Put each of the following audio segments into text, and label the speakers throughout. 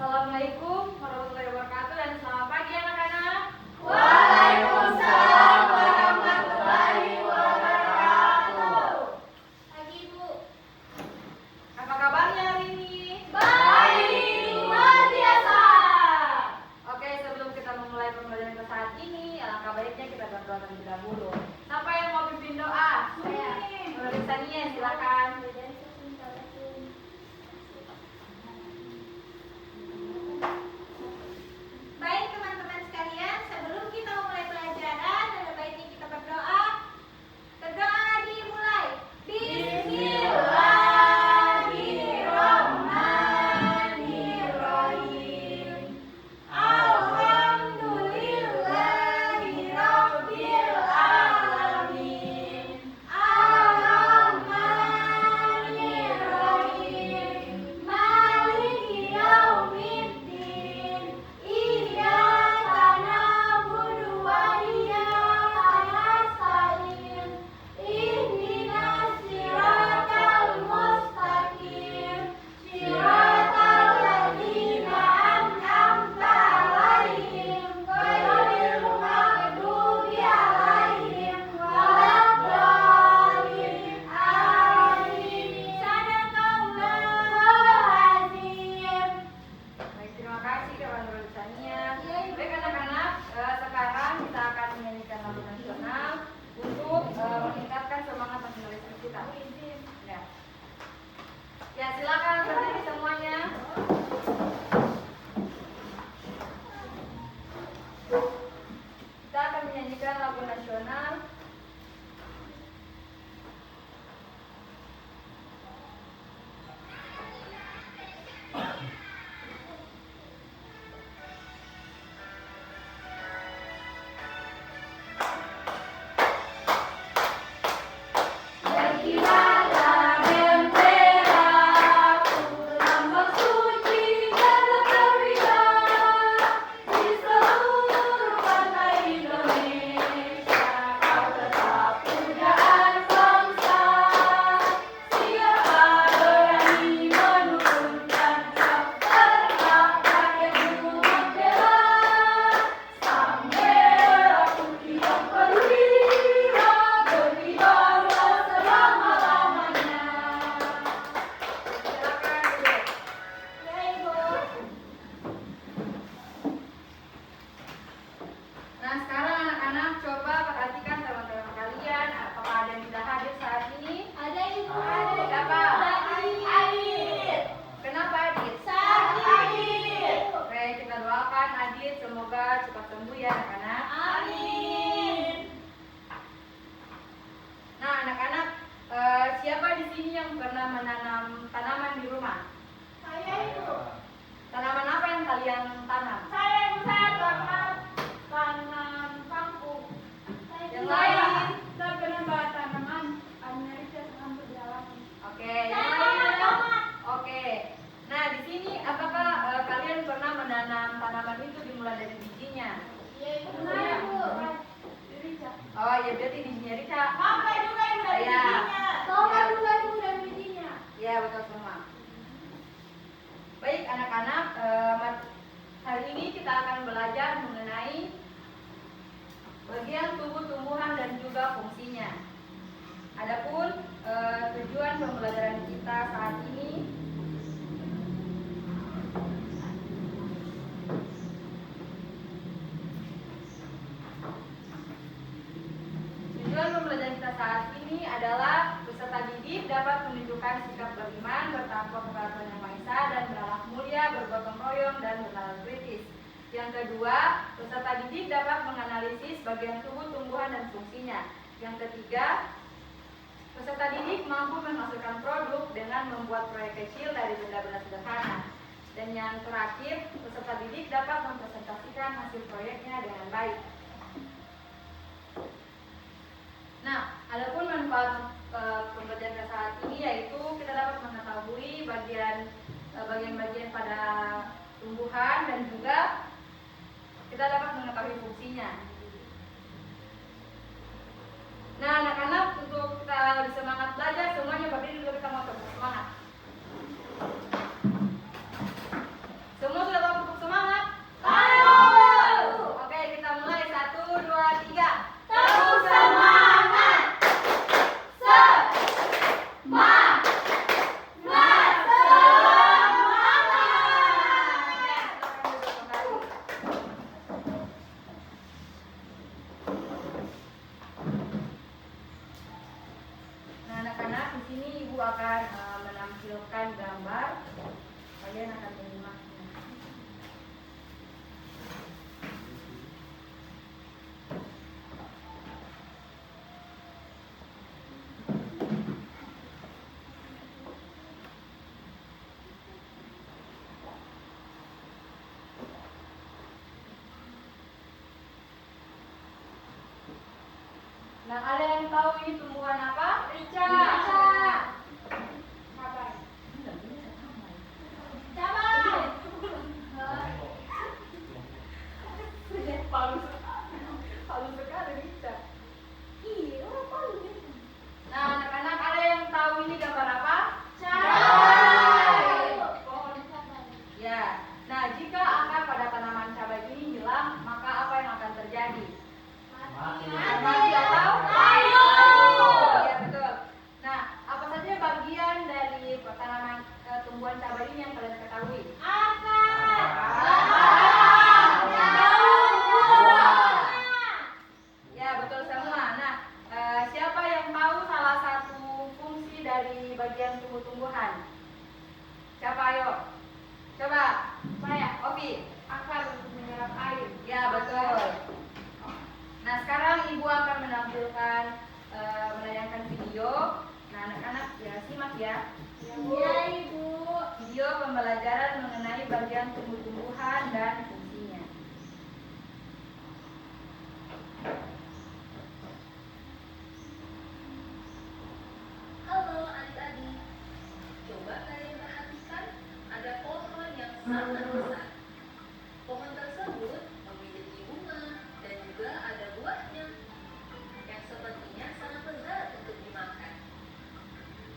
Speaker 1: Assalamualaikum warahmatullahi wabarakatuh dan selamat pagi anak-anak.
Speaker 2: Waalaikumsalam warahmatullahi wabarakatuh.
Speaker 1: Pagi Ibu. Apa kabarnya hari ini?
Speaker 2: Baik, luar biasa.
Speaker 1: Oke, sebelum kita memulai pembelajaran kita saat ini, alangkah baiknya kita berdoa terlebih dahulu. Siapa yang mau pimpin doa?
Speaker 2: Saya.
Speaker 1: Menurut Sania, silakan.
Speaker 2: Baik teman-teman sekalian, sebelum kita memulai pelajaran, ada baiknya kita berdoa. Berdoa dimulai. Bismillahirrahmanirrahim. Alhamdulillahirabbil alamin. Ar-Rahmanirrahim. Maliki yaumiddin. Iyyaka na'budu wa iyyaka nasta'in. Ihdinas siratal mustaqim. Siratal ladzina an'amta 'alaihim ghairil maghdubi 'alaihim waladdallin. Amin. Sadaqallahul azim.
Speaker 1: Baik, terima kasih kepada Menurut Sania. Baik anak-anak, sekarang kita akan menyanyikan lagu nasional untuk meningkatkan semangat menulis kita. Ya. Ya, silakan berdiri semuanya. Kita akan menyanyikan lagu nasional.
Speaker 2: Berkibarlah bendera, lambang suci dan berwibawa di seluruh bangsa Indonesia. Kau tetap pujaan bangsa, siapa berani menurunkan berhak rakyat untuk bela sang merah putih yang perwira berkibarlah selama-lamanya.
Speaker 1: Silakan duduk.
Speaker 2: Ya, Ibu.
Speaker 1: Nah, sekarang anak-anak coba perhatikan teman-teman kalian, apakah ada yang tidak hadir saat ini?
Speaker 2: Ada Ibu.
Speaker 1: Siapa?
Speaker 2: Adit.
Speaker 1: Kenapa Adit?
Speaker 2: Sakit.
Speaker 1: Oke, kita doakan Adit semoga cepat sembuh ya anak-anak.
Speaker 2: Amin.
Speaker 1: Nah, anak-anak, siapa di sini yang pernah menanam tanaman di rumah?
Speaker 2: Saya Ibu.
Speaker 1: Tanaman apa yang kalian tanam?
Speaker 2: Saya Ibu, saya tanam kangkung.
Speaker 1: Yang lain?
Speaker 2: Saya pernah tanaman Amerika sama berjalan.
Speaker 1: Oke, yang lain? Oke. Nah, di sini apakah kalian pernah menanam tanaman itu dimulai dari bijinya?
Speaker 2: Iya Ibu. Saya Ibu.
Speaker 1: Oh, ya berarti bijinya Rika.
Speaker 2: Mama juga Ibu dari
Speaker 1: Iya.
Speaker 2: bijinya. Mama juga Ibu dari bijinya.
Speaker 1: Ya, betul semua. Baik anak-anak, hari ini kita akan belajar mengenai bagian tubuh tumbuhan dan juga fungsinya. Adapun tujuan pembelajaran kita saat ini adalah peserta didik dapat menunjukkan sikap beriman, bertakwa kepada Tuhan Yang Maha Esa dan berakhlak mulia, bergotong royong dan bernalar kritis. Yang kedua, peserta didik dapat menganalisis bagian tubuh tumbuhan dan fungsinya. Yang ketiga, peserta didik mampu menghasilkan produk dengan membuat proyek kecil dari benda-benda sederhana. Dan yang terakhir, peserta didik dapat mempresentasikan hasil proyeknya dengan baik. Nah, adapun manfaat pembelajaran saat ini yaitu kita dapat mengetahui bagian-bagian pada tumbuhan dan juga kita dapat mengetahui fungsinya. Nah, anak-anak, untuk kita lebih semangat belajar, semuanya berdiri dulu, kita mau semangat. Semua sudah Nah, ada yang tahu ini tumbuhan apa?
Speaker 2: Rica. Cabai.
Speaker 1: Palu sekali Rica.
Speaker 2: Iya, orang Palu nih.
Speaker 1: Nah, anak-anak ada yang tahu ini gambar apa?
Speaker 2: Cabai. Pohon cabai.
Speaker 1: Ya. Nah, jika akar pada tanaman cabai ini hilang, maka apa yang akan terjadi?
Speaker 2: Mati.
Speaker 1: Mati atau
Speaker 2: Layu.
Speaker 1: Iya, betul. Nah, apa saja bagian dari tanaman tumbuhan cabai ini yang kalian ketahui?
Speaker 2: Akar.
Speaker 1: Daun.
Speaker 2: Buah.
Speaker 1: Ya, betul semua. Nah, siapa yang tahu salah satu fungsi dari bagian tumbuh-tumbuhan? Siapa ayo? Coba.
Speaker 2: Saya.
Speaker 1: Ovi.
Speaker 2: Akar untuk menyerap air.
Speaker 1: Ya, betul. Nah, sekarang Ibu akan menampilkan menayangkan video. Nah, anak-anak ya simak ya.
Speaker 2: Iya, Ibu.
Speaker 1: Video pembelajaran mengenai bagian tumbuh-tumbuhan dan fungsinya.
Speaker 3: Halo adik-adik, coba kalian perhatikan ada pohon yang sangat besar. Pohon tersebut memiliki bunga dan juga ada buahnya yang sepertinya sangat lezat untuk dimakan.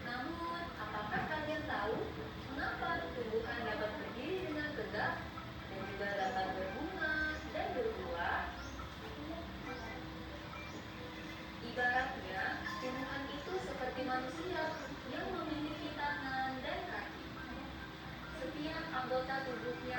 Speaker 3: Namun, apakah kalian tahu mengapa tumbuhan dapat berdiri dengan tegak dan juga dapat berbunga dan berbuah? Ibaratnya, tumbuhan itu seperti manusia yang memiliki tangan dan kaki. Setiap anggota tubuhnya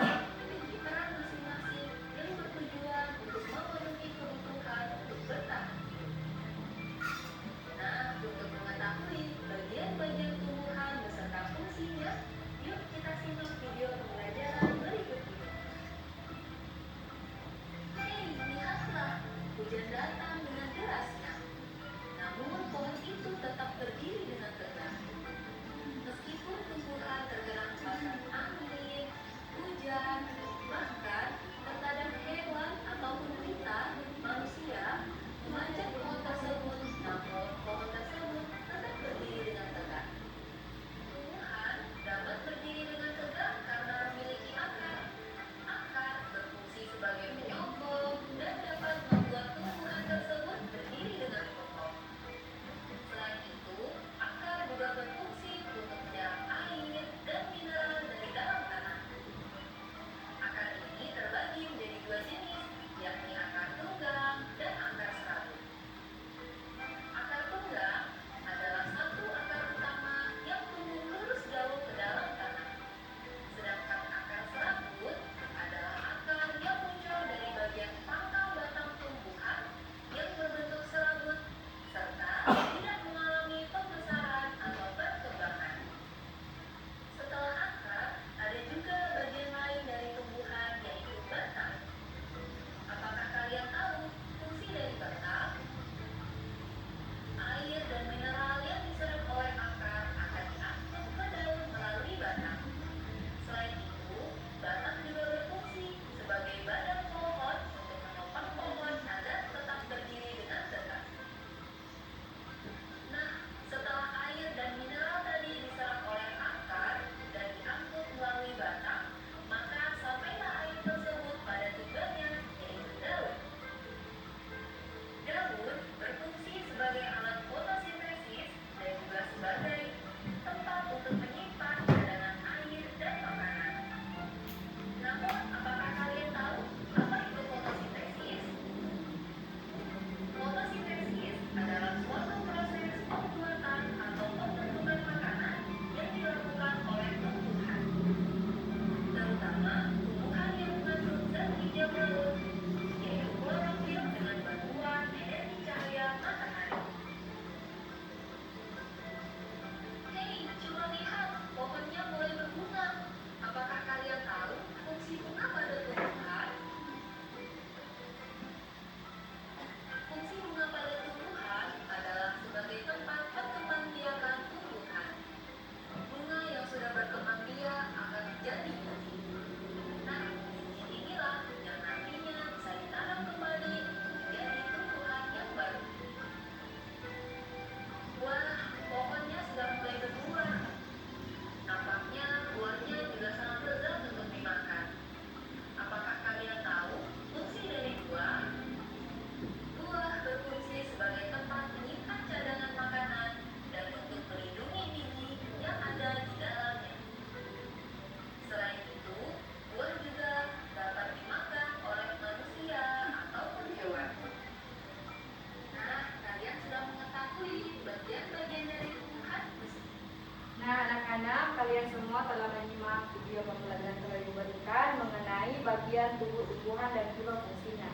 Speaker 1: bagian tubuh tumbuhan dan juga fungsinya.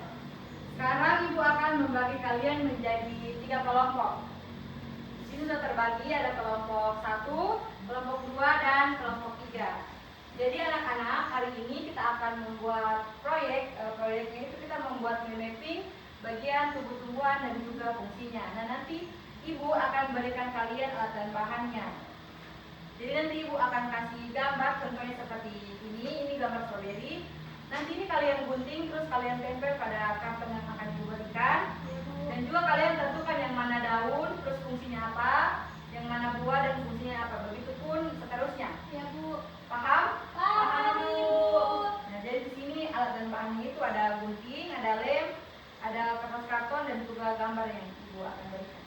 Speaker 1: Sekarang Ibu akan membagi kalian menjadi 3 kelompok. Di sini sudah terbagi, ada kelompok 1, kelompok 2, dan kelompok 3. Jadi anak-anak, hari ini kita akan membuat proyeknya itu kita membuat mapping bagian tubuh tumbuhan dan juga fungsinya. Nah, nanti Ibu akan berikan kalian alat dan bahannya. Jadi nanti Ibu akan kasih gambar, contohnya seperti ini gambar stroberi. Nanti ini kalian gunting, terus kalian tempel pada karton yang akan Ibu berikan. Dan juga kalian tentukan yang mana daun, terus fungsinya apa, yang mana buah dan fungsinya apa. Begitupun seterusnya.
Speaker 2: Ya, Bu.
Speaker 1: Paham?
Speaker 2: Paham, Ibu.
Speaker 1: Nah, jadi di sini alat dan bahannya itu ada gunting, ada lem, ada kertas karton dan juga gambar yang Ibu akan berikan.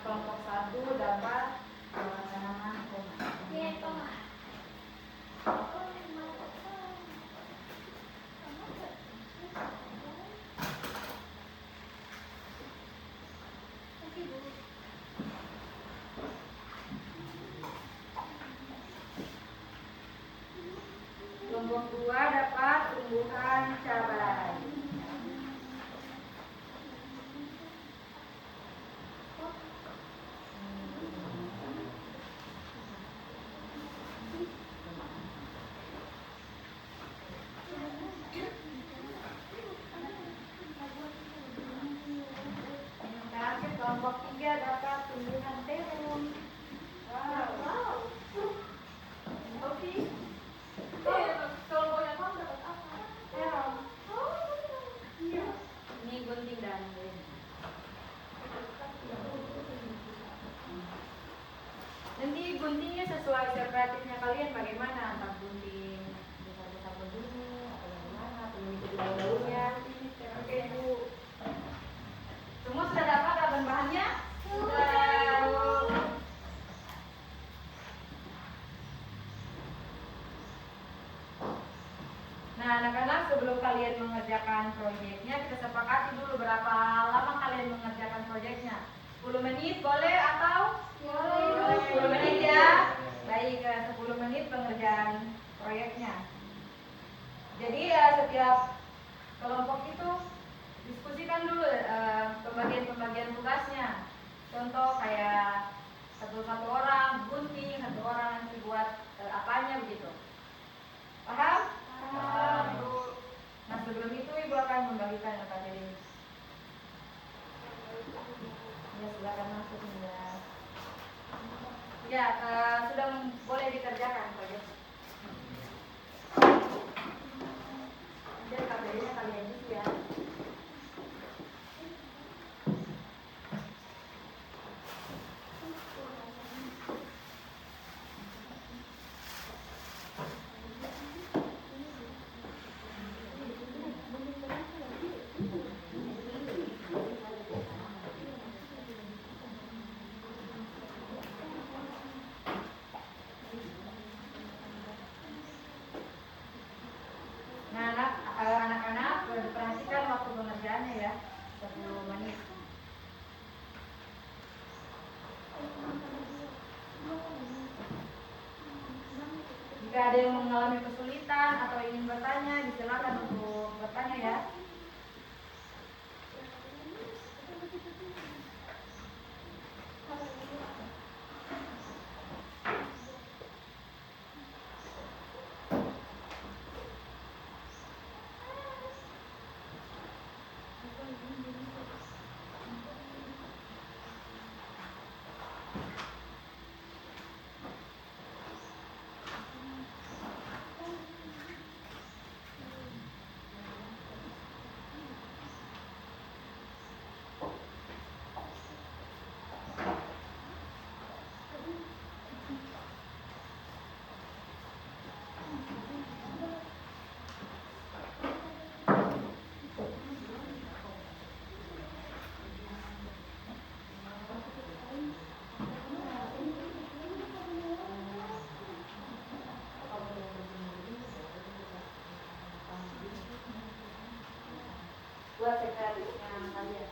Speaker 1: Kelompok 1 dapat tanaman tomat.
Speaker 2: Iya, tomat.
Speaker 1: Kelompok 2 dapat tumbuhan cabai. Kelompok 3 dapat tumbuhan terung. Wow. Oke.
Speaker 2: Kelompok yang kamu dapat apa?
Speaker 1: Terung.
Speaker 2: Iya.
Speaker 1: Ini gunting dan lem. Nanti guntingnya sesuai kreatifnya kalian bagaimana, entah gunting besar-besar dulu atau bagaimana, atau daun-daunnya. Oke, Ibu. Semua sudah dapat alat dan bahannya? Sudah. Nah, anak-anak, sebelum kalian mengerjakan proyeknya, kita sepakati dulu berapa lama kalian mengerjakan proyeknya. 10 menit boleh atau?
Speaker 2: Boleh.
Speaker 1: 10 menit ya. Baik, 10 menit pengerjaan proyeknya. Jadi setiap kelompok itu diskusikan dulu pembagian tugasnya. Contoh kayak satu orang gunting, satu orang nanti buat apanya begitu. Paham?
Speaker 2: Paham.
Speaker 1: Nah, sebelum itu Ibu akan membagikan materi. Ya, silakan masuk ya. Ya, sudah boleh dikerjakan proyek. Jadi materinya kalian isi ya. Nah, anak-anak perhatikan waktu pengerjaannya ya, 10 menit. Jika ada yang mengalami kesulitan atau ingin bertanya, silakan untuk bertanya ya. dua sekretarisnya kalian.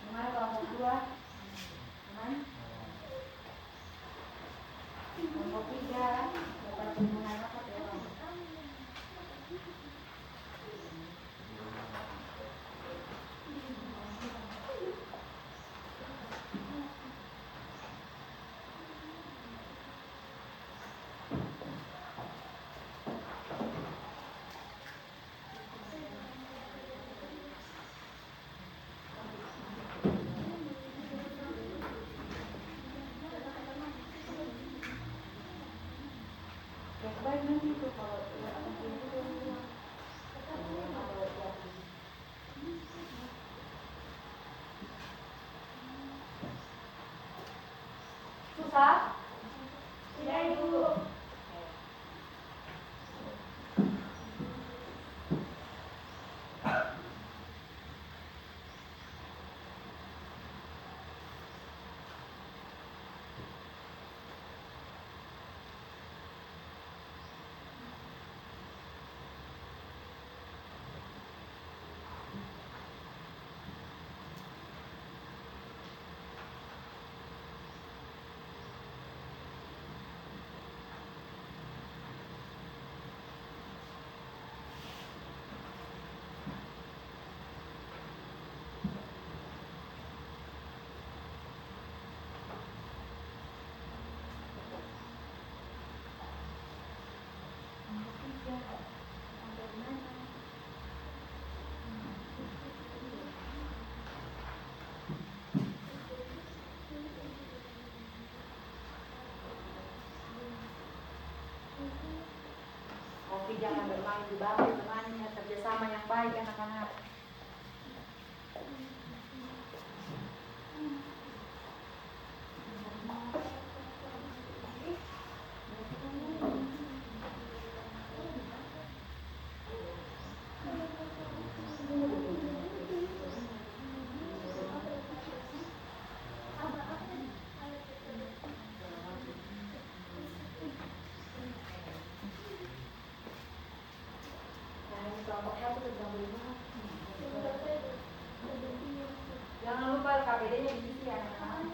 Speaker 1: Gimana kelompok 2? Aman? Kelompok 3 dapat hubungan apa ya? Baik nanti itu kalau susah? Tidak ibu. Kopi jangan bermain di bawah temannya, kerjasama yang baik anak-anak. Kelompok 1 sedang berlima. Jangan lupa KBD-nya diisi anak-anak.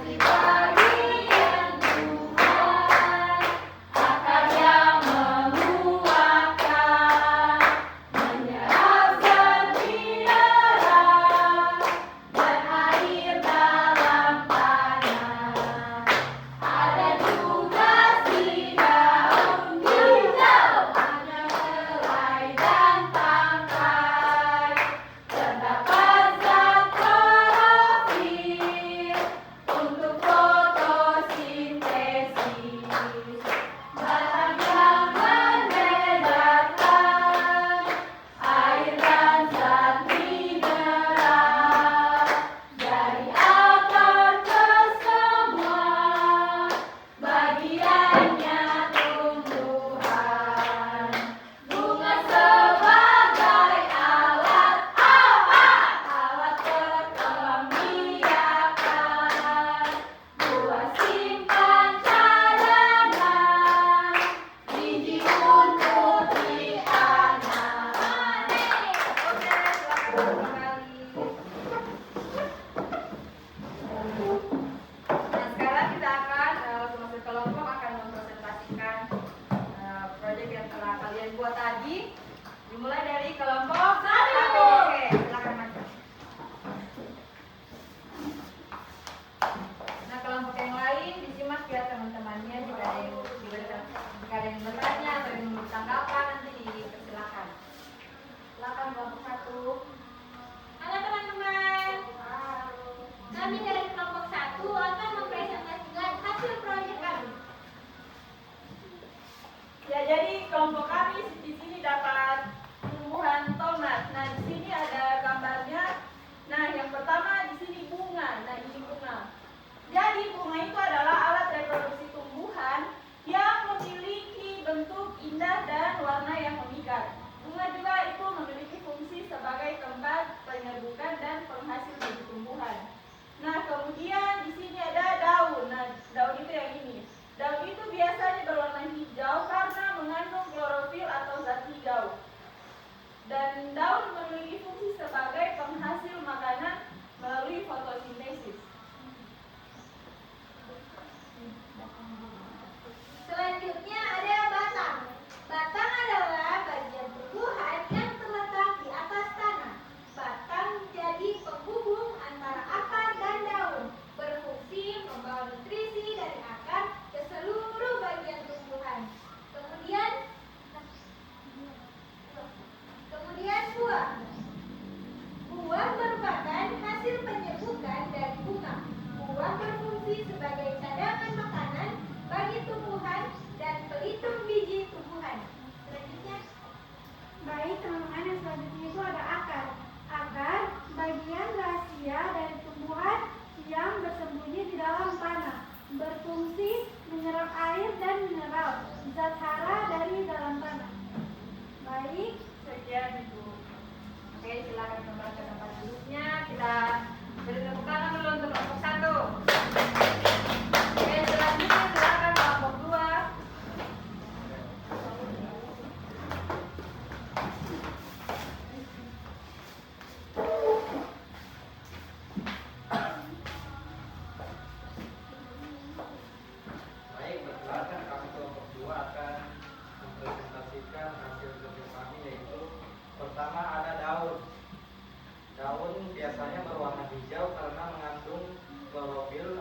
Speaker 1: Masih pagi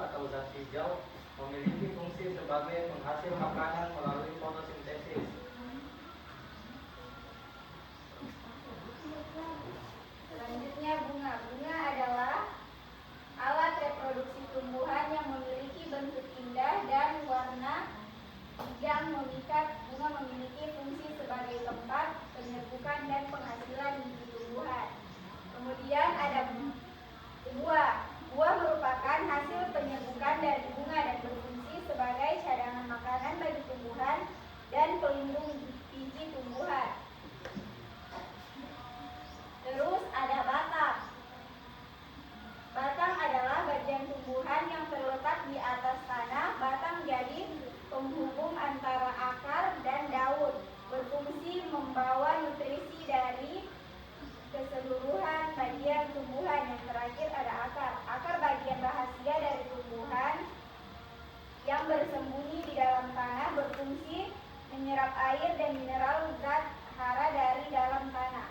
Speaker 4: atau zat hijau memiliki fungsi sebagai penghasil makanan melalui fotosintesis.
Speaker 2: Selanjutnya bunga. Bunga adalah alat reproduksi tumbuhan yang memiliki bentuk indah dan warna yang memikat. Bunga memiliki fungsi sebagai tempat penyerbukan dan penghasilan biji tumbuhan. Kemudian ada buah. Buah merupakan hasil penyerbukan dari bunga dan berfungsi sebagai cadangan makanan bagi tumbuhan dan pelindung biji tumbuhan. Terus ada batang. Batang adalah bagian tumbuhan yang terletak di atas tanah. Batang jadi penghubung antara akar dan daun, berfungsi membawa nutrisi dari keseluruhan bagian tumbuhan. Yang terakhir ada akar. Akar bagian rahasia dari tumbuhan yang bersembunyi di dalam tanah, berfungsi menyerap air dan mineral zat hara dari dalam tanah.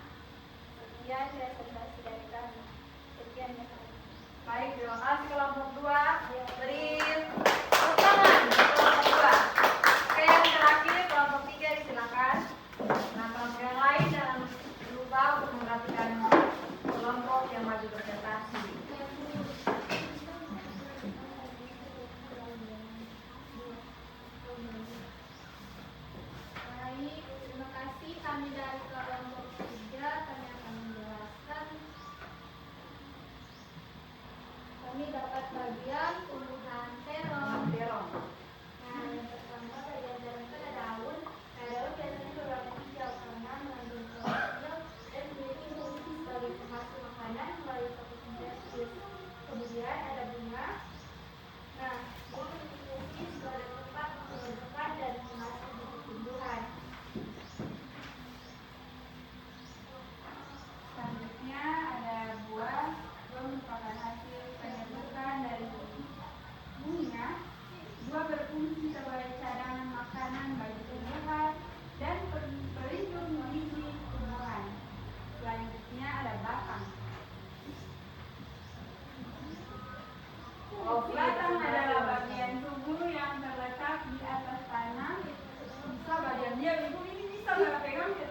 Speaker 2: Sekian presentasi dari kami. Sekian ya.
Speaker 1: Baik, terima kasih kelompok 2. Beri tepuk tangan kelompok 2. Oke, yang terakhir kelompok 3 disilakan. Nah, kelompok yang lain jangan lupa untuk memperhatikan kelompok yang maju presentasi.
Speaker 2: Baik, terima kasih. Kami dari kelompok 3 kami akan menjelaskan. Kami dapat bagian tumbuhan terong. Nah, yang pertama bagian terong itu ada daun. Nah, daun biasanya berwarna hijau karena mengandung klorofil dan memiliki fungsi sebagai penghasil makanan melalui fotosintesis. Kemudian ada bunga. Nah, bunga memiliki fungsi sebagai tempat penyerbukan dan penghasil biji tumbuhan. Selanjutnya ada buah. Buah merupakan hasil penyerbukan dari bunga. Buah berfungsi sebagai cadangan makanan bagi tumbuhan dan pelindung biji tumbuhan. Selanjutnya ada batang. Batang adalah bagian tubuh yang terletak di atas tanah. Bisa bagian dia, ibu ini bisa nggak pegang ya?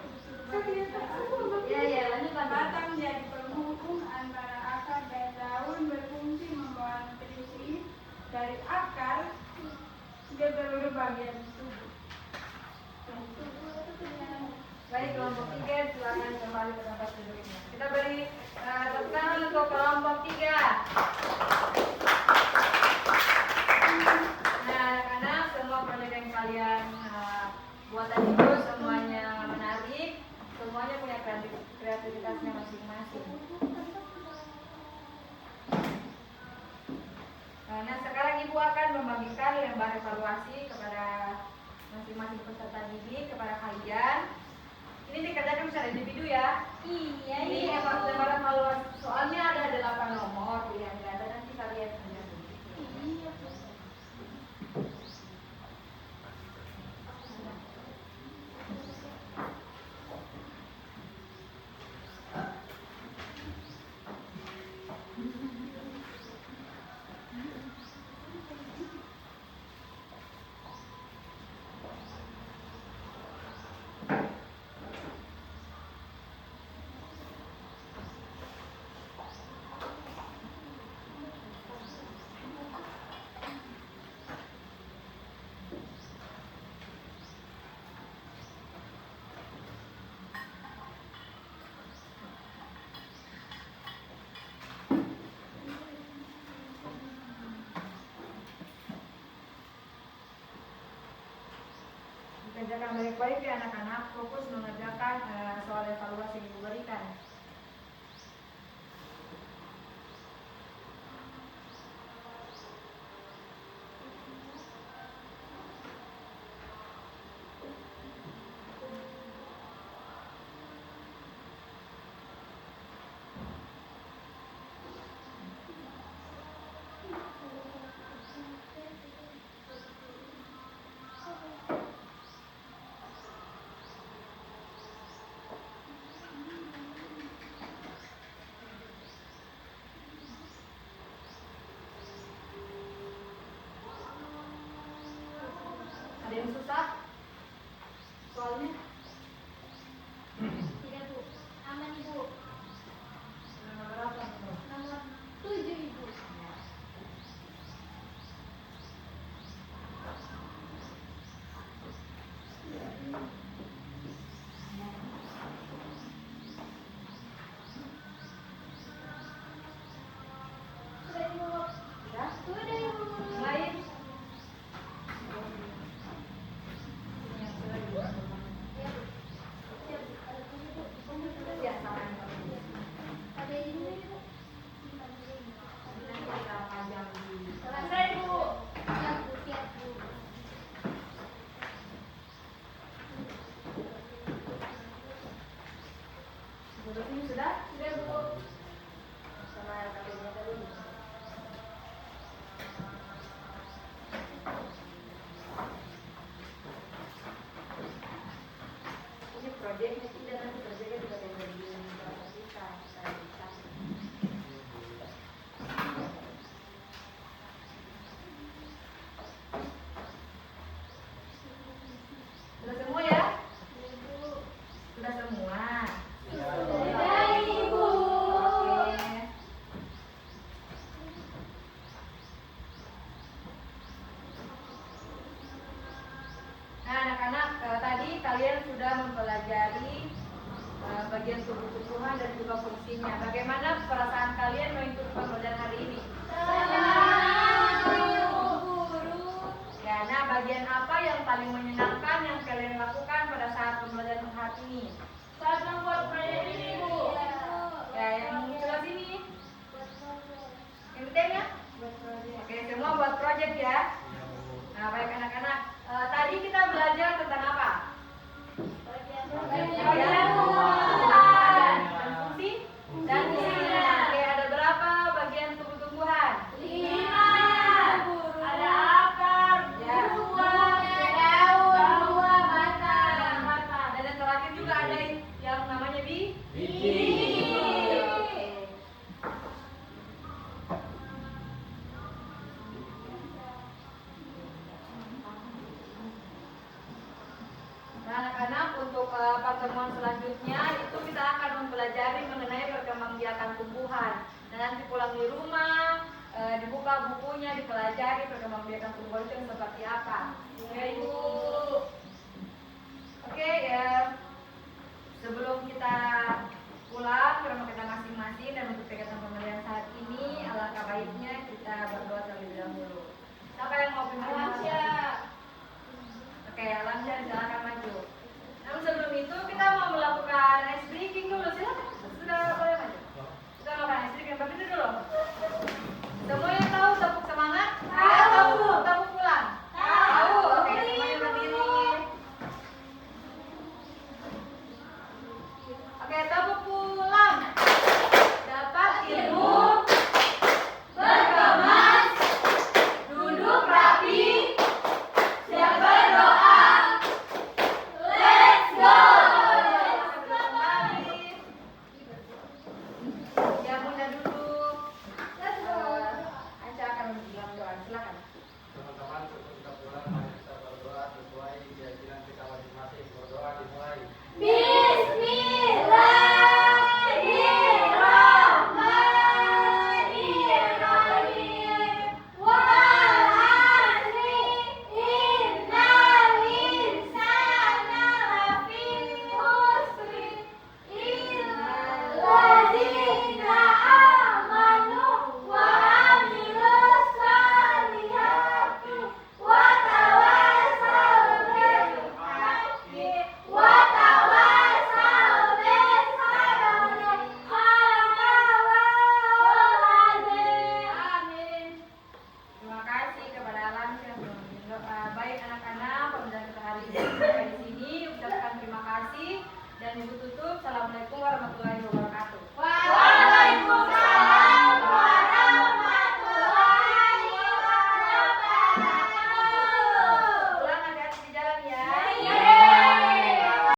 Speaker 1: Ya, lanjutkan.
Speaker 2: Batang jadi penghubung antara akar dan daun, berfungsi membawa nutrisi dari akar ke seluruh bagian tubuh.
Speaker 1: Baik, kelompok 3 silakan kembali ke tempat duduknya. Kita beri tepuk tangan untuk kelompok 3. Nah, anak-anak, semua proyek yang kalian buat tadi itu semuanya menarik, semuanya punya kreativitasnya masing-masing. Nah, sekarang ibu akan membagikan lembar evaluasi kepada masing-masing peserta didik, kepada kalian. Ini dikerjakan secara individu ya.
Speaker 2: Iya,
Speaker 1: Ini lembar evaluasi. Soalnya ada 8 nomor yang nggak ada, nanti kalian aja. Kerjakan baik-baik ya anak-anak, fokus mengerjakan soal evaluasi yang diberikan. yang susah? Soalnya?
Speaker 2: Tidak Bu, aman Ibu.
Speaker 1: Nomor berapa?
Speaker 2: Nomor 7 Ibu. Sudah Ibu.
Speaker 1: Sudah?
Speaker 2: Sudah Ibu.
Speaker 1: Lain?
Speaker 2: Ya Bu. Siap. Ada 7 Bu.
Speaker 1: Ya, sama yang
Speaker 2: Ada Ibu Ibu.
Speaker 1: nanti kita panjang di
Speaker 2: Selesai Bu. Siap Bu, siap Bu.
Speaker 1: Betul ini sudah?
Speaker 2: Sudah Bu.
Speaker 1: Sama KP-nya tadi. Ini proyeknya tidak, nanti proyeknya juga ada di kita. Sudah semua ya? Sudah semua.
Speaker 2: Sudah Ibu.
Speaker 1: Oke. Nah, anak-anak, tadi kalian sudah mempelajari bagian tubuh-tubuhan dan juga fungsinya. Bagaimana perasaan kalian mengikuti pembelajaran hari ini? Ya, nah bagian apa yang paling menyenangkan yang kalian lakukan pada saat pembelajaran hari ini?
Speaker 2: Saat membuat proyek ini Bu.
Speaker 1: Ya, yang sebelah sini. Yang penting ya? Oke, semua buat project ya. Nah, baik anak-anak. Tadi kita belajar tentang apa? Bagian tumbuhan dan fungsi dan fungsinya. Oke, ada berapa bagian tumbuh-tumbuhan?
Speaker 2: 5.
Speaker 1: Ada akar, ya.
Speaker 2: Daun, buah, batang.
Speaker 1: Dan yang terakhir juga ada yang namanya
Speaker 4: Biji.
Speaker 1: Oke. Nah, anak-anak, untuk pertemuan selanjutnya itu kita akan mempelajari mengenai perkembangbiakan tumbuhan. Dan nanti pulang di rumah, dibuka bukunya, dipelajari perkembangbiakan tumbuhan itu yang seperti apa. Oke, Ibu. Oke, ya. Sebelum kita pulang ke rumah kita masing-masing dan untuk kegiatan pembelajaran saat ini, alangkah baiknya kita berdoa terlebih dahulu. Siapa yang mau pimpin?
Speaker 2: Alamsyah.
Speaker 1: Oke, Alamsyah silakan maju. Namun sebelum itu kita mau melakukan ice breaking dulu, silakan. Sudah boleh maju. Kita melakukan ice breaking, berdiri dulu. Semua yang tahu tepuk semangat?
Speaker 2: Tahu.
Speaker 1: Tepuk pulang?
Speaker 2: Tahu.
Speaker 1: Oke, semuanya berdiri. Oke, tepuk pulang. Dapat ilmu, berkemas, duduk rapi, siap berdoa. Let's go. Kembali. Yang muda duduk. Anca akan bilang doa, silakan.
Speaker 4: Teman-teman,